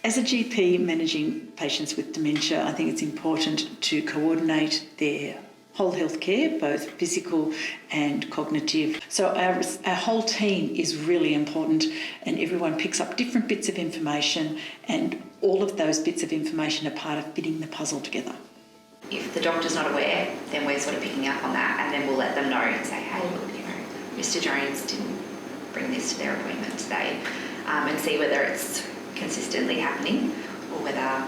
As a GP managing patients with dementia, I think it's important to coordinate their whole health care, both physical and cognitive. So our whole team is really important, and everyone picks up different bits of information, and all of those bits of information are part of fitting the puzzle together. If the doctor's not aware, then we're sort of picking up on that, and then we'll let them know and say, hey, look, Mr. Jones didn't bring this to their appointment today, and see whether it's consistently happening or whether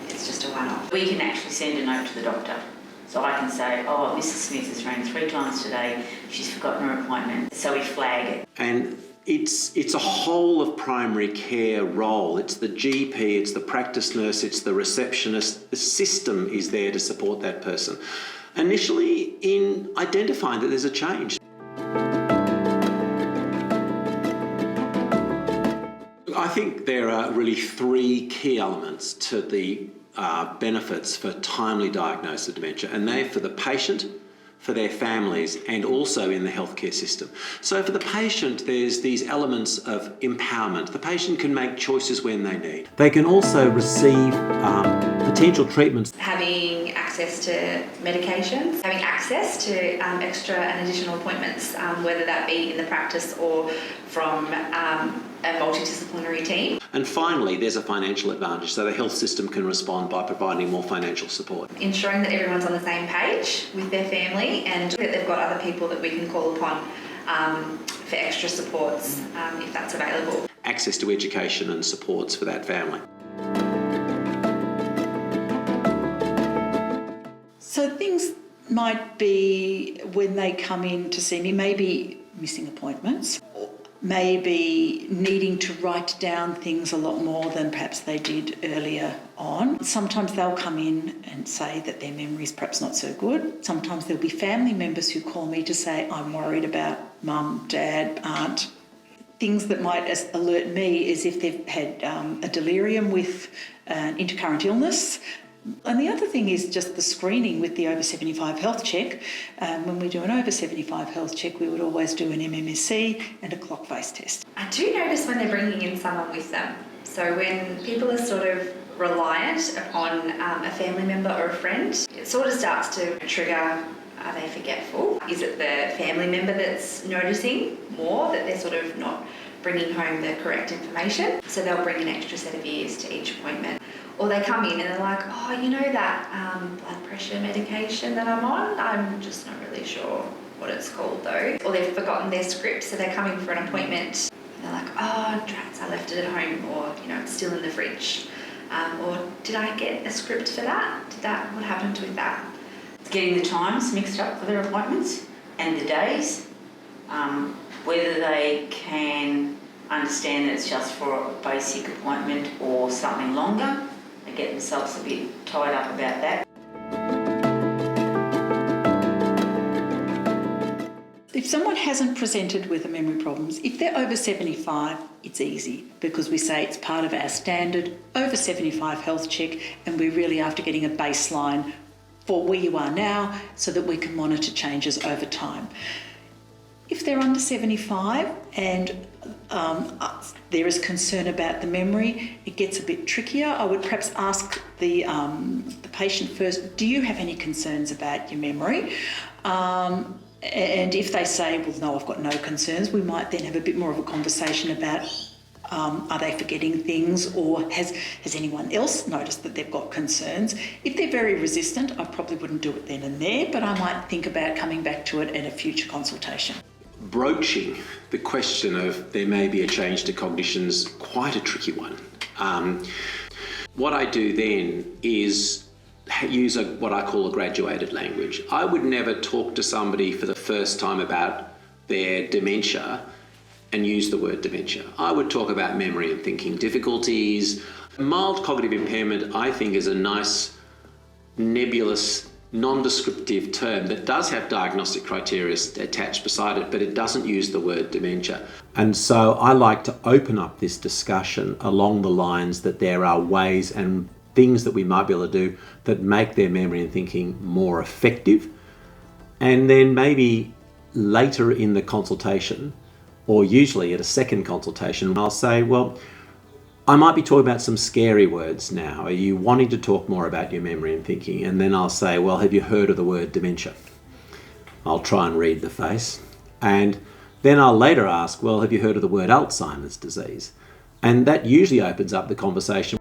it's just a one-off. We can actually send a note to the doctor. So I can say, oh, Mrs. Smith has rang 3 times today, she's forgotten her appointment, so we flag it. And it's a whole of primary care role. It's the GP, it's the practice nurse, it's the receptionist. The system is there to support that person. Initially, in identifying that there's a change. I think there are really 3 key elements to the benefits for timely diagnosis of dementia, and they're for the patient, for their families, and also in the healthcare system. So for the patient, there's these elements of empowerment. The patient can make choices when they need. They can also receive potential treatments. Having access to medications, having access to extra and additional appointments, whether that be in the practice or from a multidisciplinary team. And finally, there's a financial advantage, so the health system can respond by providing more financial support. Ensuring that everyone's on the same page with their family and that they've got other people that we can call upon for extra supports if that's available. Access to education and supports for that family. So things might be, when they come in to see me, maybe missing appointments, maybe needing to write down things a lot more than perhaps they did earlier on. Sometimes they'll come in and say that their memory's perhaps not so good. Sometimes there'll be family members who call me to say, I'm worried about mum, dad, aunt. Things that might alert me is if they've had a delirium with an intercurrent illness. And the other thing is just the screening with the over 75 health check. When we do an over 75 health check, we would always do an MMSE and a clock face test. I do notice when they're bringing in someone with them. So when people are sort of reliant upon a family member or a friend, it sort of starts to trigger, are they forgetful? Is it the family member that's noticing more that they're sort of not bringing home the correct information? So they'll bring an extra set of ears to each appointment. Or they come in and they're like, oh, you know that blood pressure medication that I'm on? I'm just not really sure what it's called though. Or they've forgotten their script, so they're coming for an appointment. And they're like, oh, drats, I left it at home, or it's still in the fridge. Or did I get a script for that? What happened with that? Getting the times mixed up for their appointments and the days, whether they can understand that it's just for a basic appointment or something longer. They get themselves a bit tied up about that. If someone hasn't presented with memory problems, if they're over 75, it's easy because we say it's part of our standard over 75 health check, and we're really after getting a baseline for where you are now so that we can monitor changes over time. If they're under 75 and there is concern about the memory, it gets a bit trickier. I would perhaps ask the patient first, do you have any concerns about your memory? And if they say, well, no, I've got no concerns, we might then have a bit more of a conversation about are they forgetting things, or has anyone else noticed that they've got concerns? If they're very resistant, I probably wouldn't do it then and there, but I might think about coming back to it in a future consultation. Broaching the question of there may be a change to cognition is quite a tricky one. What I do then is use what I call a graduated language. I would never talk to somebody for the first time about their dementia and use the word dementia. I would talk about memory and thinking difficulties. Mild cognitive impairment, I think, is a nice, nebulous, non-descriptive term that does have diagnostic criteria attached beside it, but it doesn't use the word dementia. And so I like to open up this discussion along the lines that there are ways and things that we might be able to do that make their memory and thinking more effective. And then maybe later in the consultation, or usually at a second consultation, I'll say, well, I might be talking about some scary words now. Are you wanting to talk more about your memory and thinking? And then I'll say, well, have you heard of the word dementia? I'll try and read the face. And then I'll later ask, well, have you heard of the word Alzheimer's disease? And that usually opens up the conversation.